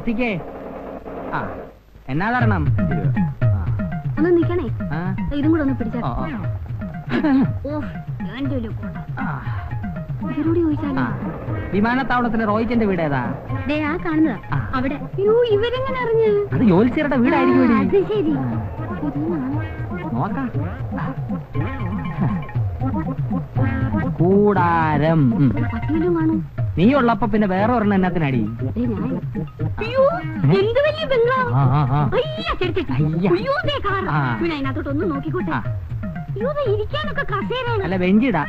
നിർത്തിക്കേ. ആ എന്നാ തരണം? ഒന്ന് നിക്കണേ, ഇതും കൂടെ ഒന്ന് പിടിച്ചാ. വിമാനത്താവളത്തിലെ റോയിച്ചന്റെ വീട് ഏതാ? ആ കാണുന്നതാ അവിടെ. ഇവരെങ്ങനെ അറിഞ്ഞു? അത് ജോലിച്ചേരുടെ വീടായിരിക്കും. അത് ശരി. നോക്കാം. കൂടാരം. നീ ഉള്ളപ്പോ പിന്നെ വേറെ ഒരെണ്ണം എന്നത്തിനടി? അതിനകത്തോട്ടൊന്ന് നോക്കിക്കോട്ടെ. ഇരിക്കാനൊക്കെ കസേരയാണ്. അല്ല ബെഞ്ചിടാ.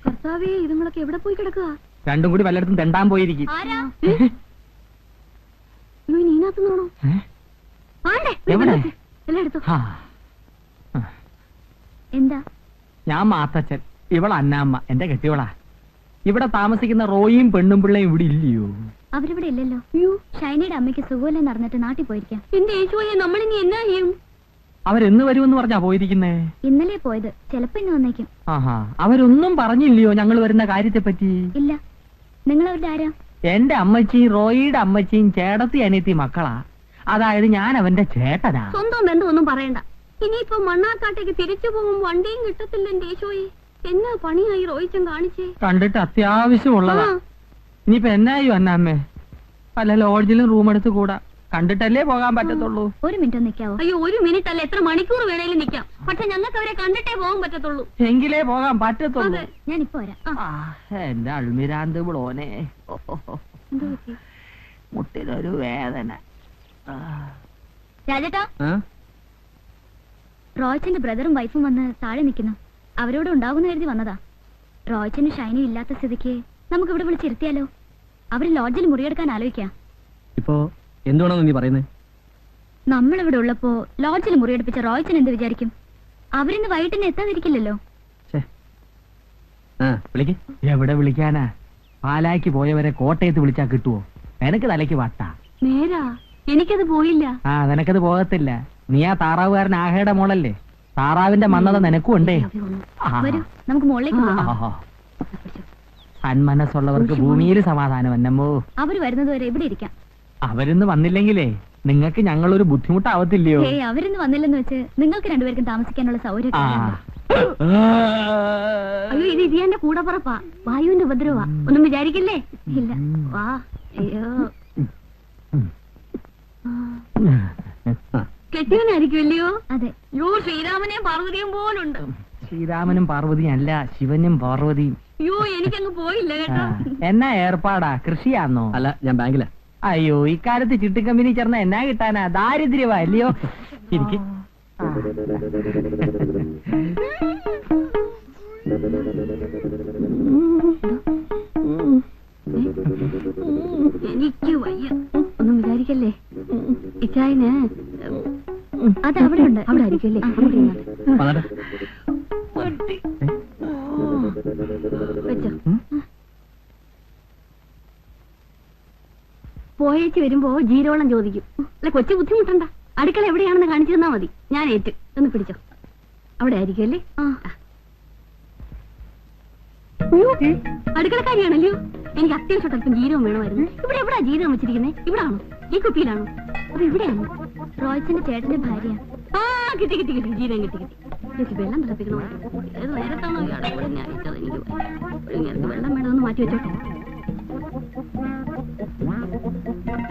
കർത്താവേ, ഇതുങ്ങളൊക്കെ എവിടെ പോയി കിടക്കുക? രണ്ടും കൂടി വല്ലയിടത്തും തെണ്ടാൻ പോയിരിക്കും. നീനകത്തുനിന്നാണോ? എന്താ? ഞാൻ മാത്തച്ഛൻ, ഇവൾ അന്നാമ്മ, എന്റെ കെട്ടിയോളാ. ഇവിടെ താമസിക്കുന്ന റോയും പെണ്ണും പിള്ളയും ഇവിടെ ഇല്ലയോ? അവരിവിടെ ഇല്ലല്ലോ. ഷൈനയുടെ അമ്മയ്ക്ക് സുഖമില്ലെന്ന് അറിഞ്ഞിട്ട് നാട്ടിൽ പോയിരിക്കാം. എന്റെ യേശുവേ, നമ്മളിനി എന്നാ ചെയ്യും? അവരെന്ന് വരുമെന്ന് പറഞ്ഞാ പോയിരിക്കുന്നേ? ഇന്നലെ പോയത്, ചിലപ്പോ ഇന്ന് വന്നേക്കും. ആഹാ, അവരൊന്നും പറഞ്ഞില്ലയോ ഞങ്ങൾ വരുന്ന കാര്യത്തെ പറ്റി? ഇല്ല. നിങ്ങൾ അവരുടെ ആരാ? എന്റെ അമ്മച്ചിയും റോയിയുടെ അമ്മച്ചിയും ചേട്ടത്തി അനിയത്തി മക്കളാ. അതായത് ഞാൻ അവന്റെ ചേട്ടനാ. സ്വന്തം ബന്ധമൊന്നും പറയണ്ട. ഇനിയിപ്പോ മണ്ണാർക്കാട്ടേക്ക് തിരിച്ചു പോകും വണ്ടിയും കിട്ടത്തില്ല. എന്റെ യേശോയെ, എന്നാ പണിയായി റോയിച്ചൻ കാണിച്ചേ? കണ്ടിട്ട് അത്യാവശ്യമുള്ളതാ. ഇനിയിപ്പോ എന്നായോ അന്നാമ്മേ? പല ലോഡ്ജിലും റൂം എടുത്ത് കൂടാ. കണ്ടിട്ടല്ലേ പോകാൻ പറ്റത്തുള്ളൂ. ഒരു മിനിറ്റ് നിൽക്കാവോ? അയ്യോ, ഒരു മിനിറ്റ് അല്ല, എത്ര മണിക്കൂർ വേണേലും നിൽക്കാം. പക്ഷെ ഞങ്ങൾക്ക് അവരെ കണ്ടിട്ടേ പോകാൻ പറ്റത്തുള്ളൂ. എങ്കിലേ പോകാൻ പറ്റത്തുള്ളൂ. ഞാൻ ഇപ്പൊ വരാം. എന്റെ അൾമിരാന്ത് ബ്ലോനെ, മുട്ടിനൊരു വേദന. രാജേട്ടാ, റോയ്ച്ചന്റെ ബ്രദറും വൈഫും വന്ന് താഴെ നിൽക്കുന്നു. അവരോട് ഉണ്ടാകുന്ന കരുതി വന്നതാ. റോയ്ച്ചന് ഷൈനി ഇല്ലാത്ത സ്ഥിതിക്ക് നമുക്ക് ഇവിടെ വിളിച്ചിരുത്തിയാലോ? അവര് ലോഡ്ജിൽ മുറിയെടുക്കാൻ ആലോചിക്കാം. ഇപ്പോ എന്തുകൊണ്ടാണ് നീ പറയുന്നത്? നമ്മളിവിടെ ഉള്ളപ്പോ ലോഡ്ജിൽ മുറിയെടുപ്പിച്ച റോയ്ച്ചൻ എന്ത് വിചാരിക്കും? അവരിന്ന് വൈകിട്ടിന് എത്താതിരിക്കില്ലല്ലോ. എവിടെ വിളിക്കാനാ? പാലായ്ക്ക് പോയവരെ കോട്ടയത്ത് വിളിച്ചാ കിട്ടുവോ? എനക്ക് തലയ്ക്ക് വട്ടാ. നേരാ, എനിക്കത് പോയില്ല. നിനക്കത് പോകത്തില്ല. നീ ആ താറാവുകാരൻ ആഹയുടെ മോളല്ലേ? താറാവിന്റെ മന്നത നിനക്കും ഉണ്ടേ. നമുക്ക് മുകളിലേക്ക് സന്മനസ്സുള്ളവർക്ക് ഭൂമിയിൽ സമാധാനം എന്നമ്മോ. അവര് വരുന്നത് വരെ ഇവിടെ ഇരിക്കാം. അവരിന്ന് വന്നില്ലെങ്കിലേ നിങ്ങൾക്ക് ഞങ്ങളൊരു ബുദ്ധിമുട്ടാവത്തില്ലയോ? അവരിന്ന് വന്നില്ലെന്ന് വെച്ച് നിങ്ങൾക്ക് രണ്ടുപേർക്കും താമസിക്കാനുള്ള സൗകര്യം. അയ്യോ, ഇത് ഇതിയാന്റെ കൂടപ്പുറപ്പാ. വായുവിന്റെ ഉപദ്രവാ. ഒന്നും വിചാരിക്കില്ലേ? ഇല്ല, വാ. അയ്യോ, കെട്ടിയവനായിരിക്കുമല്ലയോ? അതെ. യോ, ശ്രീരാമനെയും പാർവതിയും പോലുണ്ട്. ശ്രീരാമനും പാർവതിയും അല്ല, ശിവനും പാർവതിയും. അയ്യോ, എനിക്കങ്ങ് പോയില്ല കേട്ടോ. എന്നാ ഏർപ്പാടാ? കൃഷിയാന്നോ? അല്ല, ഞാൻ ബാങ്കിലാ. അയ്യോ, ഇക്കാലത്ത് ചിട്ടി കമ്പനി ചേർന്ന എന്നാ കിട്ടാനാ? ദാരിദ്ര്യവാ അല്ലയോ? എനിക്ക് എനിക്ക് വയ്യ. ഒന്നും വിചാരിക്കല്ലേ. ഇച്ചായന് അത് അവിടെ ഉണ്ട്. അവിടെ ആയിരിക്കുമല്ലേ? വെച്ചോ. പോയേച്ച് വരുമ്പോ ജീരോളം ചോദിക്കും. അല്ല, കൊച്ചു ബുദ്ധിമുട്ടണ്ട. അടുക്കള എവിടെയാണെന്ന് കാണിച്ചു തന്നാ മതി. ഞാൻ ഏറ്റ്. ഒന്ന് പിടിച്ചോ. അവിടെ ആയിരിക്കുമല്ലേ? അടുക്കളക്കാരിയാണല്ലോ. എനിക്ക് അത്യാവശ്യം അല്പം ജീരകം വേണമായിരുന്നു. ഇവിടെ എവിടാ ജീരകം വെച്ചിരിക്കുന്നത്? ഇവിടാണോ? ഈ കുപ്പിയിലാണോ? അത് ഇവിടെയാണോ? റോയ്ച്ചന്റെ ചേട്ടന്റെ ഭാര്യ. കിട്ടി കിട്ടി കിട്ടി. ജീരകം കിട്ടി കിട്ടി. എനിക്ക് വെള്ളം തിളപ്പിക്കണോ? ഏത് നേരത്താണോ ഇയാളെ കൂടെ ഞാൻ ഇട്ടത്? എനിക്ക് വെള്ളം വേണമെന്ന് മാറ്റി വെച്ചോട്ടെ.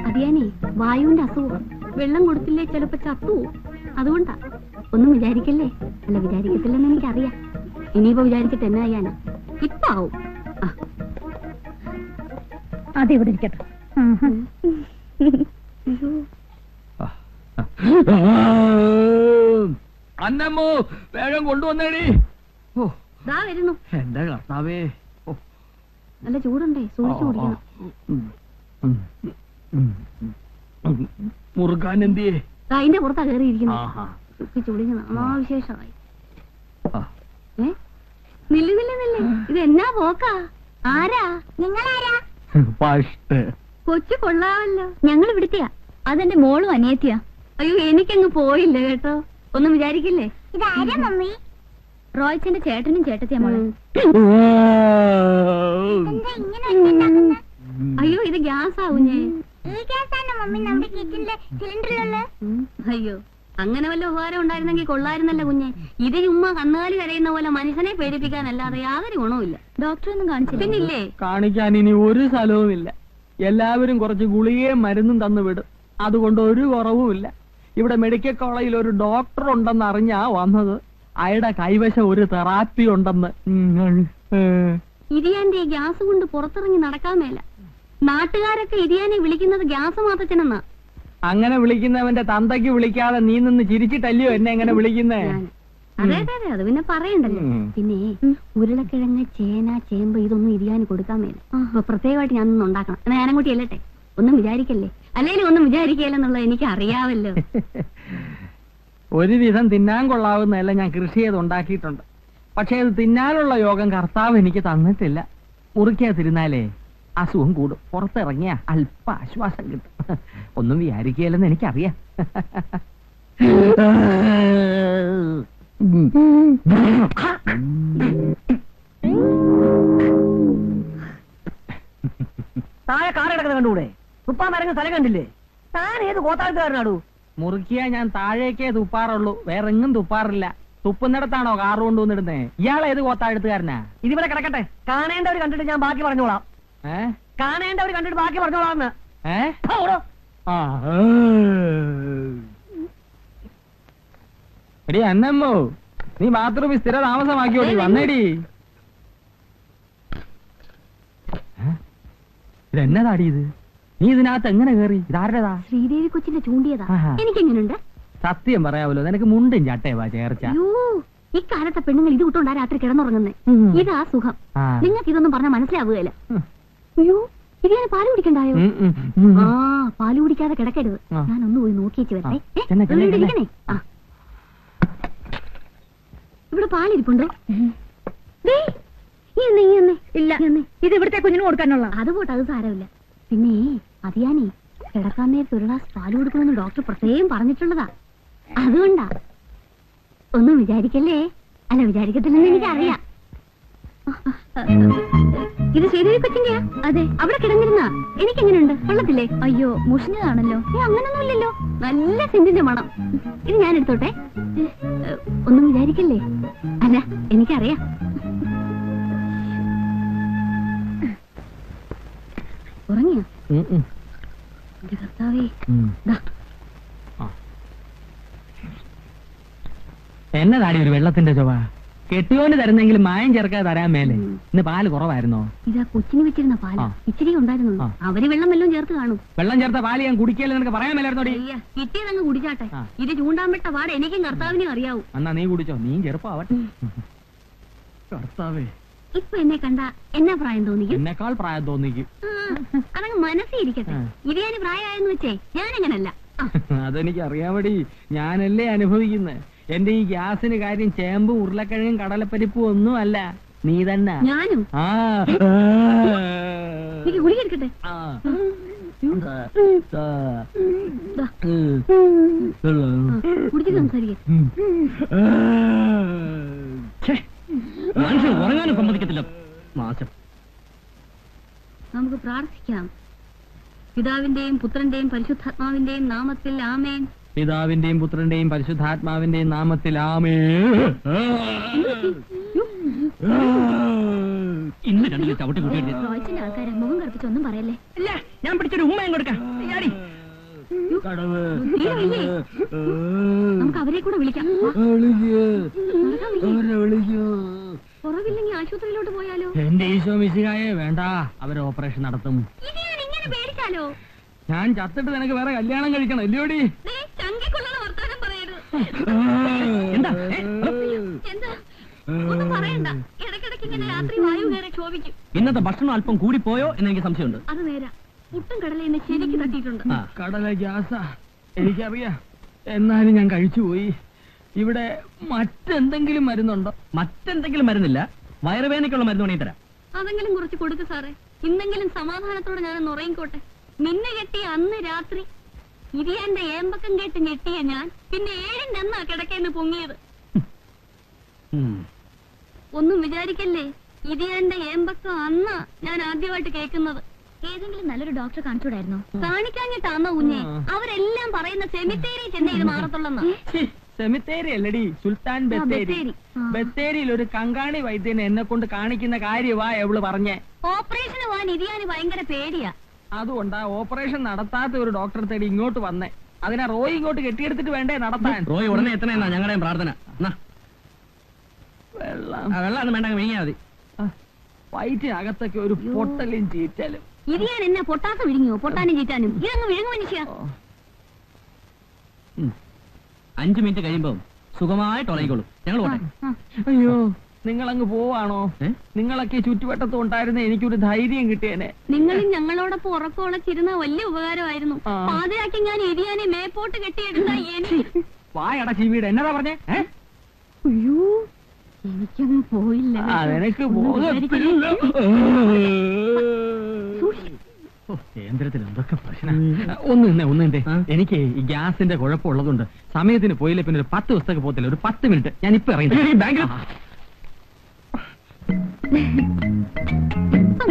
അതിയാനേ, വായുവിന്റെ അസുഖം. വെള്ളം കൊടുത്തില്ലേ ചിലപ്പോ ചത്തുവോ. അതുകൊണ്ടാ. ഒന്നും വിചാരിക്കല്ലേ. അല്ല, വിചാരിക്കത്തില്ലെന്ന് എനിക്കറിയാം. ഇനിയിപ്പോ വിചാരിച്ചിട്ട് എന്നാ ചെയ്യാനാ? ഇപ്പൊ ആവും. അതെവിടെ ഇരിക്കട്ടെ. അന്നമ്മോ, വേഗം കൊണ്ടുവന്നേടി. വരുന്നു. എന്റെ കർത്താവേ, നല്ല ചൂടുണ്ടേ, സൂക്ഷിച്ചു കുടിക്കണം. മുറുക്കാൻ എന്തിയേ? അതിന്റെ പുറത്താ കയറിയിരിക്കുന്നു. സൂക്ഷിച്ചു കുടിക്കണം. വിശേഷമായി. നില്ല് നില്ല് നില്ല്. ഇത് എന്നാ പോക്കാ? ആരാ? നിങ്ങളാരാ? കൊച്ചു കൊള്ളാമല്ലോ. ഞങ്ങൾ ഇവിടുത്തെയാ. അതെന്റെ മോളും അനിയത്തിയാ. അയ്യോ, എനിക്കങ്ങ് പോയില്ല കേട്ടോ. ഒന്നും വിചാരിക്കില്ലേ. ഇതാരാ മമ്മി? റോയ്ച്ചന്റെ ചേട്ടനും ചേട്ടത്തിയാ മോളെ. അയ്യോ ഇത് ഗ്യാസ് ആവുഞ്ഞേ. അയ്യോ അങ്ങനെ വല്ല ഉപകാരം ഉണ്ടായിരുന്നെങ്കിൽ കൊള്ളായിരുന്നല്ലോ കുഞ്ഞെ. ഇത് ചുമ്മാ കന്നുകാലി കരയുന്ന പോലെ മനുഷ്യനെ പേടിപ്പിക്കാനല്ലാതെ യാതൊരു ഗുണവുമില്ല. ഡോക്ടറൊന്നും കാണിച്ചില്ല. പിന്നില്ലേ കാണിക്കാൻ ഇനി ഒരു സ്ഥലവുമില്ല. എല്ലാവരും കുറച്ച് ഗുളികയും മരുന്നും തന്നു വിടും. അതുകൊണ്ട് ഒരു കുറവുമില്ല. ഇവിടെ മെഡിക്കൽ കോളേജിൽ ഒരു ഡോക്ടർ ഉണ്ടെന്ന് അറിഞ്ഞാ വന്നത്. അയാളുടെ കൈവശം ഒരു തെറാപ്പി ഉണ്ടെന്ന്. ഇരിയാന്റെ ഗ്യാസ് കൊണ്ട് പുറത്തിറങ്ങി നടക്കാൻ മേല. നാട്ടുകാരൊക്കെ ഇരിയാനെ വിളിക്കുന്നത് ഗ്യാസ് മാത്തച്ഛനെന്നാ. അങ്ങനെ വിളിക്കുന്നവന്റെ തന്തയ്ക്ക് വിളിക്കാതെ നീ നിന്ന് ചിരിച്ചിട്ടല്ലയോ എന്നെ എങ്ങനെ വിളിക്കുന്നേ? അതെ അതെ അതെ, അത് പിന്നെ പറയണ്ടല്ലോ. പിന്നെ ഉരുളക്കിഴങ്ങ്, ചേന, ചേമ്പ് ഇതൊന്നും ഇരിയാന് കൊടുക്കാൻ മേല. അപ്പൊ പ്രത്യേകമായിട്ട് ഞാനൊന്നും ഉണ്ടാക്കണം. എന്നാ ഞാനും കൂട്ടി അല്ലട്ടെ. ഒന്നും വിചാരിക്കല്ലേ, അല്ലേലും ഒന്നും വിചാരിക്കല്ലെന്നുള്ളത് എനിക്ക് അറിയാവല്ലോ. ഒരുവിധം തിന്നാൻ കൊള്ളാവുന്നതല്ല ഞാൻ കൃഷി ചെയ്ത് ഉണ്ടാക്കിയിട്ടുണ്ട്. പക്ഷെ അത് തിന്നാനുള്ള യോഗം കർത്താവ് എനിക്ക് തന്നിട്ടില്ല. മുറിക്കാതിരുന്നാലേ അസുഖം കൂടും. പുറത്തിറങ്ങിയ അല്പ ആശ്വാസം കിട്ടും. ഒന്നും വിചാരിക്കുകയല്ലെന്ന് എനിക്കറിയാം. താഴെ കാർ കിടക്കുന്ന കണ്ടുകൂടെ? തുപ്പാൻ മരങ്ങ് സ്ഥലം കണ്ടില്ലേ? താൻ ഏത് കോത്താഴ്ത്തുകാരനാടു? മുറുക്കിയ ഞാൻ താഴേക്കേ തുപ്പാറുള്ളൂ, വേറെ എങ്ങും തുപ്പാറില്ല. തുപ്പുന്നിടത്താണോ കാറ് കൊണ്ടുവന്നിടുന്നേ? ഇയാളെ ഏത് കോത്താഴ്ത്തുകാരനാ? ഇതിവിടെ കിടക്കട്ടെ, കാണേണ്ടവർ കണ്ടിട്ട് ഞാൻ ബാക്കി പറഞ്ഞോളാം. കാണേണ്ടവർ കണ്ടിട്ട് ബാക്കി പറഞ്ഞോളാന്ന്. എടി അന്നമ്മോ, നീ ബാത്റൂമിൽ സ്ഥിര താമസമാക്കിയോടി. വന്നേടി. ഇതെന്നതാടി ഇത്? നീ ഇതിനകത്ത് എങ്ങനെ കേറി? ഇതാരുടേതാ? ശ്രീദേവി കൊച്ചിന്റെ ചൂണ്ടിയതാ. എനിക്കെങ്ങനുണ്ട്? സത്യം പറയാവല്ലോ, നിനക്ക് മുണ്ടും ചട്ടയവാ ചേർച്ച. ഇക്കാലത്തെ പെണ്ണുങ്ങൾ ഇത് വിട്ടോണ്ടാ രാത്രി കിടന്നുറങ്ങുന്നേ. ഇതാ സുഖം. നിങ്ങൾക്ക് ഇതൊന്നും പറഞ്ഞാൽ മനസ്സിലാവുകയല്ല. അയ്യോ ഇതിനെ പാല് കുടിക്കണ്ടായോ? ആ പാല് കുടിക്കാതെ കിടക്കരുത്. ഞാനൊന്ന് പോയി നോക്കിയേച്ച് വരട്ടെ. ഇവിടെ പാലിരിപ്പുണ്ടോ? ഇല്ല, ഇത് ഇവിടുത്തെ കുഞ്ഞിന് കൊടുക്കാനുള്ള. അത് പോട്ടെ, അത് സാരമില്ല. പിന്നെ അത് ഞാനേ കിടക്കാൻ നേരത്തെ ഒരു ഗ്ലാസ് പാല് കൊടുക്കണമെന്ന് ഡോക്ടർ പ്രത്യേകം പറഞ്ഞിട്ടുള്ളതാ. അതുകൊണ്ടാ. ഒന്നും വിചാരിക്കല്ലേ. അല്ല വിചാരിക്കത്തില്ലെന്ന് എനിക്കറിയാം. ഇത് ശ്രീദേവി കൊച്ചിന്റെയാ? അതെ, അവിടെ കിടന്നിരുന്ന. എനിക്കെങ്ങനെയുണ്ട്? കൊള്ളത്തില്ലേ? അയ്യോ മുഷിഞ്ഞതാണല്ലോ. അങ്ങനൊന്നുമില്ലല്ലോ, നല്ല സെന്റിന്റെ മണം. ഇത് ഞാൻ എടുത്തോട്ടെ. ഒന്നും വിചാരിക്കല്ലേ. അല്ല എനിക്കറിയാം. ഉറങ്ങിയോ? എന്റെ കർത്താവേ. എന്നതാടി ഒരു വെള്ളത്തിന്റെ ചൊവ? കെട്ടിയോന് തരുന്നെങ്കിലും മായം ചേർക്കാതെ തരാൻ മേലെ. ഇന്ന് പാല് കുറവായിരുന്നോ? ഇതാ കൊച്ചിന് വെച്ചിരുന്ന പാല് ഇച്ചിരി ഉണ്ടായിരുന്നു. അവര് വെള്ളം വല്ലതും ചേർത്ത് കാണും. വെള്ളം ചേർത്ത പാല് ഞാൻ കുടിക്കല്ലേ നിനക്ക് പറയാൻ മേലായിരുന്നോടി? കിട്ടിയതങ്ങ് കുടിച്ചാട്ടെ. ഇത് ചൂണ്ടാൻ പാട് എനിക്കും കർത്താവിനും അറിയാവൂ. എന്നാ നീ കുടിച്ചോ, നീ ചെറുപ്പാവട്ടെ. കർത്താവേ, ഇപ്പൊ എന്നെ കണ്ട എന്നാ പ്രായം തോന്നിക്കും? എന്നെക്കാൾ പ്രായം തോന്നിക്കും. അതങ്ങ് മനസ്സിരിക്കട്ടെ. ഇരിയാന് പ്രായമായെന്ന് വെച്ചേ ഞാനങ്ങനല്ല. അതെനിക്ക് അറിയാമടി, ഞാനല്ലേ അനുഭവിക്കുന്നത്. എന്റെ ഈ ഗ്യാസിന് കാര്യം ചേമ്പും ഉരുളക്കിഴങ്ങും കടലപ്പരിപ്പും ഒന്നും അല്ല, നീ തന്നെ. ഞാനും ഗുളിക എടുക്കട്ടെ. കുടിച്ച് സംസാരിക്കേ. മനുഷ്യൻ ഉറങ്ങാനും സമ്മതിക്കത്തില്ല. മാസം നമുക്ക് പ്രാർത്ഥിക്കാം. പിതാവിന്റെയും പുത്രന്റെയും പരിശുദ്ധാത്മാവിന്റെയും നാമത്തിൽ ആമേൻ. പിതാവിന്റെയും പുത്രന്റെയും പരിശുദ്ധാത്മാവിന്റെയും നാമത്തിൽ ആമേൻ. ഇന്ന് രണ്ടിലും ചവിട്ടി കൂട്ടിയിട്ട് റോയ്ച്ചന്റെ ആൾക്കാരെ മുഖം കറുപ്പിച്ച് ഒന്നും പറയല്ലേ. ഇല്ല, ഞാൻ പിടിച്ചൊരു ഉമ്മയും കൊടുക്കാം. നമുക്ക് അവരെ കൂടെ വിളിക്കാം. കുറവില്ലെങ്കിൽ ആശുപത്രിയിലോട്ട് പോയാലോ? എന്റെ ഈശോ മിശിഹായെ വേണ്ട, അവര് ഓപ്പറേഷൻ നടത്തും. ഇങ്ങനെ പേടിച്ചാലോ? ഞാൻ ചത്തിട്ട് നിനക്ക് വേറെ കല്യാണം കഴിക്കണം അല്ലയോടി? ചങ്കിക്കൊള്ളുന്ന വർത്താനം പറയരുത്. എന്താ എന്താ ഒന്നും പറയണ്ട. ഇടയ്ക്കിടയ്ക്ക് ഇങ്ങനെ രാത്രി വായു കയറി ക്ഷോഭിക്കും. ഇന്നത്തെ ഭക്ഷണം അല്പം കൂടിപ്പോയോ എന്ന് എനിക്ക് സംശയമുണ്ട്. അത് നേരാ. പുട്ടും കടല എന്നെ ശരിക്ക് തട്ടിയിട്ടുണ്ട്. കടല ഗ്യാസാ എനിക്കറിയാം, എന്നാലും ഞാൻ കഴിച്ചുപോയി. ഇവിടെ മറ്റെന്തെങ്കിലും മരുന്നുണ്ടോ? മറ്റെന്തെങ്കിലും മരുന്നില്ല, വയറുവേദനയ്ക്കുള്ള മരുന്ന് വേണമെങ്കിൽ തരാം. അതെങ്കിലും കുറച്ച് കൊടുക്ക് സാറേ. ഇന്നെങ്കിലും സമാധാനത്തോടെ ഞാനൊന്ന് ഉറങ്ങിക്കോട്ടെ. നിന്നെ കെട്ടിയ അന്ന് രാത്രി ഇരിയാന്റെ ഏമ്പക്കം കേട്ട് ഞെട്ടിയ ഞാൻ പിന്നെ 7 അന്നാ കിടക്കേന്ന് പൊങ്ങിയത്. ഒന്നും വിചാരിക്കല്ലേ, ഇത് എന്റെ ഏമ്പക്കം അന്ന് ഞാൻ ആദ്യമായിട്ട് കേൾക്കുന്നത്. ഏതെങ്കിലും നല്ലൊരു ഡോക്ടറെ കാണിച്ചൂടായിരുന്നോ? കാണിക്കാഞ്ഞിട്ടാന്നോ കുഞ്ഞെ? അവരെല്ലാം പറയുന്ന സെമിത്തേരി ചെന്നൈ ഇത് മാറത്തുള്ളെന്നാ. സെമിത്തേരി അല്ലടി, സുൽത്താൻ ബത്തേരി. ബത്തേരിയിൽ ഒരു കങ്കാണി വൈദ്യനെ എന്നെ കൊണ്ട് കാണിക്കുന്ന കാര്യവാ എവള് പറഞ്ഞേ. ഓപ്പറേഷന് പോവാൻ ഇതിയാന് ഭയങ്കര പേടിയാ. അതുകൊണ്ടാ ഓപ്പറേഷൻ നടത്താത്ത ഒരു ഡോക്ടറെ തേടി ഇങ്ങോട്ട് വന്നേ. അതിനാ റോയ് ഇങ്ങോട്ട് കെട്ടിയെടുത്തിട്ട് വേണ്ടേ നടത്താൻ. റോയ് ഉടനെ എത്തണെന്നാ ഞങ്ങളുടെയും പ്രാർത്ഥന. വെള്ളം വേണ്ട, വിഴിഞ്ഞാ മതി. വയറ്റിനകത്തൊക്കെ ഒരു പൊട്ടലും ചീറ്റലും. ഇതിയാൻ എന്നെ പൊട്ടാത്ത വിഴുങ്ങിയോ? പൊട്ടാനും ചീറ്റാനും ഇതങ്ങ് വിഴുങ്ങു മനുഷ്യ. 5 മിനിറ്റ് കഴിയുമ്പോ സുഖമായിട്ട് ഉറങ്ങിക്കോളൂ. ഞങ്ങൾ പോട്ടെ. അയ്യോ, നിങ്ങളങ്ങ് പോവാണോ? നിങ്ങളൊക്കെ ചുറ്റുവട്ടത്തും ഉണ്ടായിരുന്ന എനിക്കൊരു ധൈര്യം കിട്ടിയേനെ. നിങ്ങളും ഞങ്ങളോടൊപ്പം ഉറക്കമുളച്ചിരുന്ന വലിയ ഉപകാരമായിരുന്നു. പാതിരാക്കി ഞാൻ എരിയാനെ മേപ്പോട്ട് കെട്ടിയെടുത്ത എനിക്ക് വായട ചീവീട് എന്നതാ പറഞ്ഞേ? അയ്യോ, എനിക്കങ്ങ് പോയില്ല. അതെനിക്ക് കേന്ദ്രത്തിൽ എന്തൊക്കെ പ്രശ്നം. ഒന്നിന്റെ എനിക്ക് ഈ ഗ്യാസിന്റെ കുഴപ്പമുള്ളതുകൊണ്ട് സമയത്തിന് പോയില്ല. പിന്നെ ഒരു 10 ദിവസത്തേക്ക് പോകത്തില്ല. ഒരു 10 മിനിറ്റ് ഞാൻ ഇപ്പൊ ഇറങ്ങി ബാങ്കിൽ.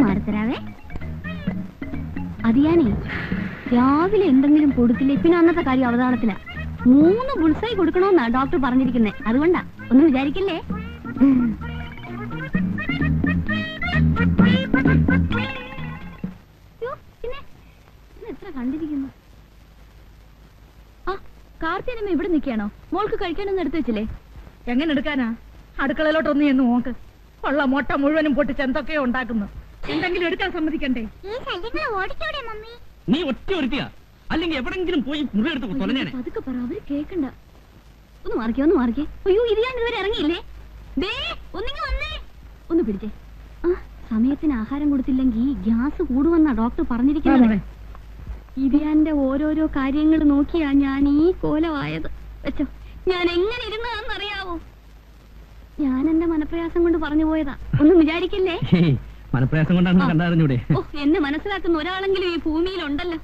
മാറത്തരാവേ, അതിയാനേ രാവിലെ എന്തെങ്കിലും കൊടുത്തില്ലേ പിന്നെ അന്നത്തെ കാര്യം അവതാളത്തില. 3 ബുൾസായി കൊടുക്കണമെന്നാ ഡോക്ടർ പറഞ്ഞിരിക്കുന്നേ. അതുകൊണ്ടാ, ഒന്നും വിചാരിക്കില്ലേ. പിന്നെ എത്ര കണ്ടിരിക്കുന്നു. ആ കാർത്തിയനമ്മ ഇവിടെ നിൽക്കുകയാണോ? മോൾക്ക് കഴിക്കാനൊന്നും എടുത്തു വെച്ചില്ലേ? എങ്ങനെ എടുക്കാനാ? അടുക്കളയിലോട്ടൊന്നും എന്ന് നോക്ക്. ഉള്ള മുട്ട മുഴുവനും പൊട്ടിച്ച് എന്തൊക്കെയോ ഉണ്ടാക്കുന്നു. എന്തെങ്കിലും എടുക്കാൻ സമ്മതിക്കണ്ടേ? നീ ഒറ്റ ഒരുത്തിയാ, അല്ലെങ്കിൽ എവിടെങ്കിലും പോയി മുറിയെടുത്ത് തൊലഞ്ഞാനെ. അതൊക്കെ പറ, അവര് കേക്കണ്ട. ഒന്ന് മാറിക്കേ. അയ്യോ, ഇത് ഞാൻ ഇതുവരെ ഇറങ്ങിയില്ലേ? ഒന്ന് പിടിച്ചേ. ആ സമയത്തിന് ആഹാരം കൊടുത്തില്ലെങ്കിൽ ഗ്യാസ് കൂടുമെന്നാ ഡോക്ടർ പറഞ്ഞിരിക്കുന്നത്. ഇതിയാന്റെ ഓരോരോ കാര്യങ്ങൾ നോക്കിയാ ഞാൻ ഈ കോലമായത്. വെച്ചോ, ഞാൻ എങ്ങനെ ഇരുന്നതാണെന്നറിയാവോ? ഞാൻ എന്റെ മനപ്രയാസം കൊണ്ട് പറഞ്ഞു പോയതാ, ഒന്നും വിചാരിക്കില്ലേ. മനപ്രയാസം കൊണ്ടാണ് കണ്ടറിഞ്ഞൂടെ? ഓ, എന്നെ മനസ്സിലാക്കുന്ന ഒരാളെങ്കിലും ഈ ഭൂമിയിലുണ്ടല്ലോ.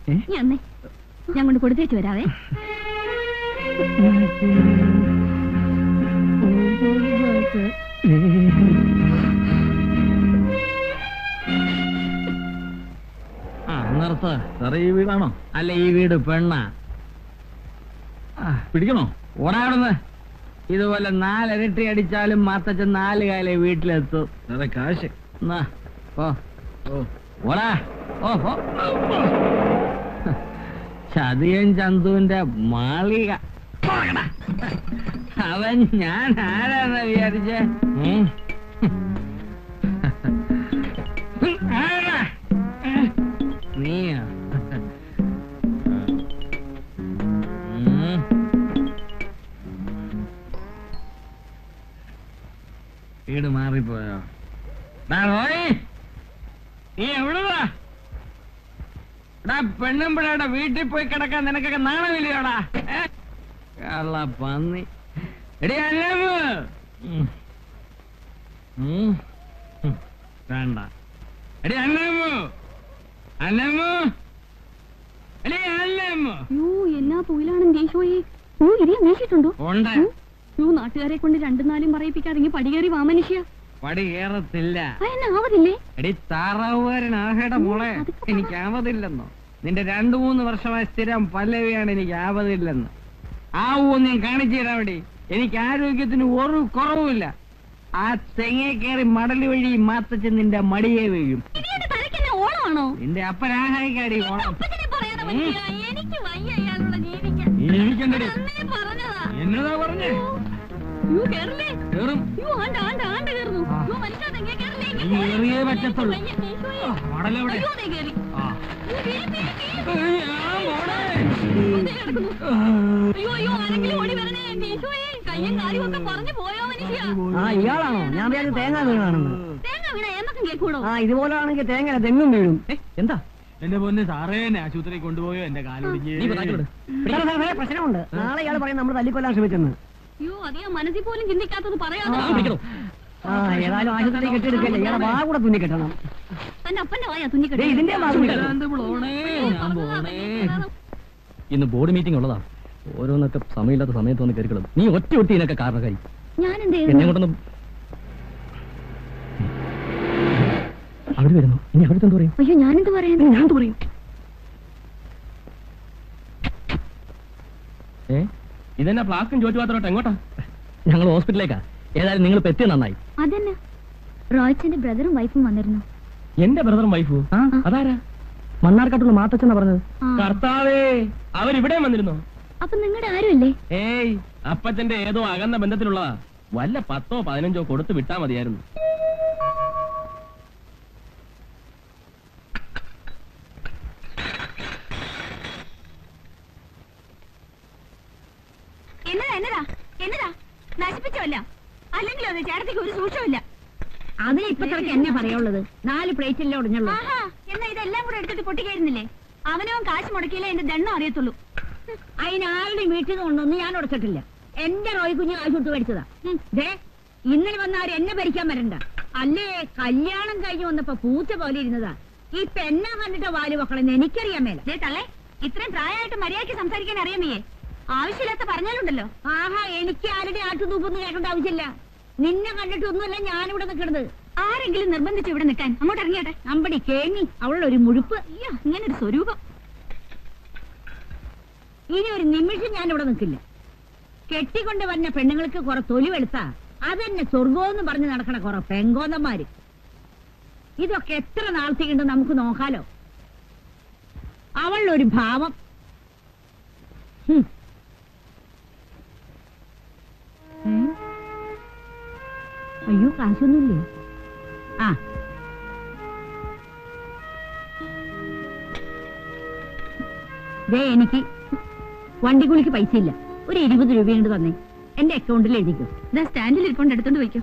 ഞാൻ കൊണ്ട് കൊടുത്തേച്ചു വരാവേ. നിർത്ത്. ഈ വീടാണോ? അല്ല, ഈ വീട് പെണ്ണാ. പിടിക്കണോ? ഓടാവിടുന്ന്. ഇതുപോലെ 4 ഇരട്ടി അടിച്ചാലും മാത്തച്ഛൻ 4 കാലേ വീട്ടിലെത്തും. അതെ കാശ്. ഓടാ. ഓഹോ, ചതിയൻ ചന്തുവിന്റെ മാളിക. അവൻ ഞാൻ ആരാന്ന് വിചാരിച്ചേ? നീയാ? വീട് മാറിപ്പോയോ? നീ എവിടുവാ? പെണ്ണും പിള്ളേടെ വീട്ടിൽ പോയി കിടക്കാൻ നിനക്കൊക്കെ നാണമില്ലയോടാ? പന്നി. എടി അല്ലമ്മ വേണ്ട. എടി അല്ലമ്മ എന്നാ തൊഴിലാണെന്ന് ദേശോയെ. ഇതിയെ വീശിട്ടുണ്ടോ? ഉണ്ട്. നാട്ടുകാരെ കൊണ്ട് 2-4 പറയിപ്പിക്കാതെ പടി കയറി വാ മനുഷ്യ. പടി കയറത്തില്ല. ആവതില്ലേ? എടി താറാവുകാരനാകേട മോളെ, എനിക്ക് ആവതില്ലെന്നോ? നിന്റെ 2-3 വർഷമായ സ്ഥിരം പല്ലവിയാണ് എനിക്ക് ആവതില്ലെന്ന്. ആവൂന്ന് ഞാൻ കാണിച്ചു തരാവടി. എനിക്ക് ആരോഗ്യത്തിന് ഒരു കുറവുമില്ല. ആ തെങ്ങേ കയറി മടല് വഴി മാത്തച്ഛൻ നിന്റെ മടിയെ വീഴും. ഓണമാണോ? നിന്റെ അപ്പനാഹായിക്കാടി ഓണം. എന്നതാ പറഞ്ഞേ? കേറിയേ പറ്റത്തുള്ളൂ. മടലെവിടെ? ഇയാളാണോ? ഞാൻ വിചാരിച്ചു തേങ്ങ വീണാണെന്ന്. ഇതുപോലാണെങ്കിൽ തേങ്ങ തെങ്ങും വീഴും. എന്താ എന്റെ പൊന്ന് സാറേ, എന്നെ ആശുപത്രി കൊണ്ടുപോയോ? എന്റെ കാലൊടിഞ്ഞ് പ്രശ്നമുണ്ട്. നാളെ ഇയാൾ പറയും നമ്മൾ തല്ലിക്കൊല്ലാൻ ശ്രമിച്ചെന്ന്. മനസ്സിൽ പോലും ചിന്തിക്കാത്തത് പറയാതെ ഏതായാലും ആശുപത്രി കെട്ടിയെടുക്കല്ലേ, ഇയാളെ വാ കൂടെ തുന്നി കെട്ടണം. തന്റെ അപ്പന്റെ വായാ തുന്നിക്കെട്ടി. ഇതിന്റെ ഇന്ന് ബോർഡ് മീറ്റിംഗ് ഉള്ളതാ. ഓരോന്നൊക്കെ സമയമില്ലാത്ത സമയത്ത് വന്ന് കയറിക്കളും. നീ ഒറ്റ ഇതിനൊക്കെ കാരണക്കാരി. ഞാൻ എന്ത് എന്നെ കൊണ്ടൊന്നും അവർ വരുന്നു. ഇനി അവരുടെ എന്ത് പറയും? അയ്യോ ഞാനെന്ത് പറയാൻ? ഞാൻ എന്ത് പറയും? ഇതെന്നാ ഫ്ലാസ്കും ചോറ്റുപാത്രോട്ട് എങ്ങോട്ടാ? ഞങ്ങൾ ഹോസ്പിറ്റലിലേക്കാ. ഏതായാലും നിങ്ങൾ എത്തിയ നന്നായി. അതന്നെ റോയ്ച്ചന്റെ ബ്രദറും വൈഫും വന്നിരുന്നു. എന്റെ ബ്രദറും വൈഫും? അതാരാ? മണ്ണാർക്കാട്ടുള്ള മാത്തച്ഛനാ പറഞ്ഞത്. കർത്താവേ, അവരിവിടെ വന്നിരുന്നോ? അപ്പൊ നിങ്ങളുടെ ആരുമല്ലേ? ഏയ്, അപ്പച്ചന്റെ ഏതോ അകന്ന ബന്ധത്തിലുള്ളതാ. വല്ല 10ഓ 15ഓ കൊടുത്ത് വിട്ടാ മതിയായിരുന്നു. എന്നതാ എന്നതാ എന്നതാ നശിപ്പിച്ചല്ല, അല്ലെങ്കിൽ അത് ചേട്ടത്തിക്ക് ഒരു സൂക്ഷമില്ല. അതിന് ഇപ്പൊ തിരക്ക് എന്നെ പറയുള്ളത്. 4 പ്ലേറ്റില്ലേ ഉടഞ്ഞുള്ളൂ. എന്നാ ഇതെല്ലാം കൂടെ എടുത്തിട്ട് പൊട്ടിക്കായിരുന്നില്ലേ? അവനവൻ കാശ് മുടക്കിയില്ലേ എന്റെ ദണ്ണം അറിയത്തുള്ളൂ. അതിനാരുടെ വീട്ടിൽ നിന്ന് കൊണ്ടൊന്നും ഞാൻ ഉടച്ചിട്ടില്ല. എന്റെ റോയ് കുഞ്ഞ് കാശ് കൊടുത്ത് മേടിച്ചതാ. ദേ ഇന്നലെ വന്നവർ എന്നെ ഭരിക്കാൻ വരണ്ട. അല്ലേ കല്യാണം കഴിഞ്ഞ് വന്നപ്പോ പൂച്ച പോലെ ഇരുന്നതാ. ഈ പെണ്ണ കണ്ടിട്ട് വാല് മക്കളെന്ന് എനിക്കറിയാൻ മേല. തള്ളേ, ഇത്രയും പ്രായമായിട്ട് മര്യാദയ്ക്ക് സംസാരിക്കാൻ അറിയാമേ? ആവശ്യമില്ലാത്ത പറഞ്ഞാലുണ്ടല്ലോ. ആഹാ, എനിക്ക് ആരുടെ ആട്ടുതൂപ്പൊന്നും കേൾക്കേണ്ട ആവശ്യമില്ല. നിന്നെ കണ്ടിട്ടൊന്നുമല്ല ഞാനിവിടെ നിൽക്കണത്. ആരെങ്കിലും നിർബന്ധിച്ച് ഇവിടെ നിൽക്കാൻ അങ്ങോട്ട് ഇറങ്ങിയാട്ടെ. അമ്പടി കേങ്ങി അവളൊരു മുഴുപ്പ്. അയ്യോ, ഇങ്ങനൊരു സ്വരൂപം. ഇനി ഒരു നിമിഷം ഞാനിവിടെ നിൽക്കില്ല. കെട്ടിക്കൊണ്ട് വന്ന പെണ്ണുങ്ങൾക്ക് കുറെ തൊലി വെളുത്താ അതെന്നെ സ്വർഗോന്ന് പറഞ്ഞ് നടക്കണ കുറെ പെങ്കോന്നന്മാര്. ഇതൊക്കെ എത്ര നാളത്തേക്കുണ്ട് നമുക്ക് നോക്കാലോ. അവളുടെ ഒരു ഭാവം. അയ്യോ, കാശൊന്നുമില്ലേ? ആ, ദേ എനിക്ക് വണ്ടിക്കൂലിക്ക് പൈസ ഇല്ല. ഒരു 20 രൂപ കൊണ്ട് തന്നെ എന്റെ അക്കൗണ്ടിൽ എഴുതിക്കോ. സ്റ്റാൻഡിൽ ഇരിക്കൊണ്ട് എടുത്തോണ്ട് പോയിക്കോ.